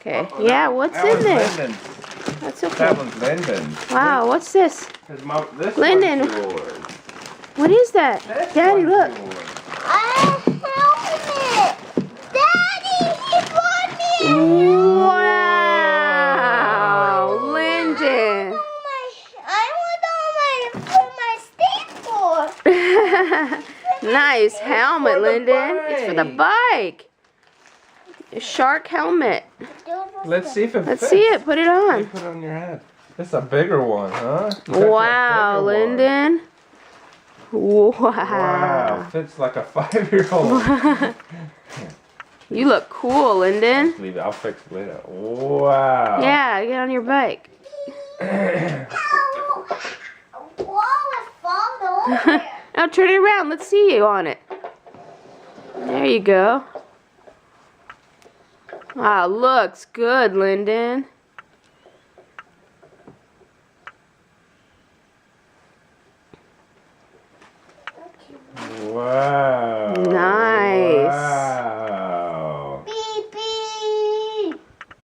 Okay. Yeah, what's That in one's there? Lyndon's. That's okay. That one's Lyndon's. Wow, what's this? This Lyndon. one's yours. What is that? This Daddy, one's look. yours. Helmet! Daddy, he bought me Wow, Lyndon. I want all my Nice helmet, for the Lyndon. It's for the bike. A shark helmet. Let's see if it Let's fits. see it. Put it You on. put it on your head. This is a bigger one, huh? You got that Wow, bigger one. Lyndon. Wow, Wow. fits like a 5-year-old. You look cool, Lyndon. Leave it. I'll fix it later. Wow. Yeah, get on your bike. Now turn it around. Let's see you on it. There you go. Wow, looks good, Lyndon. Wow.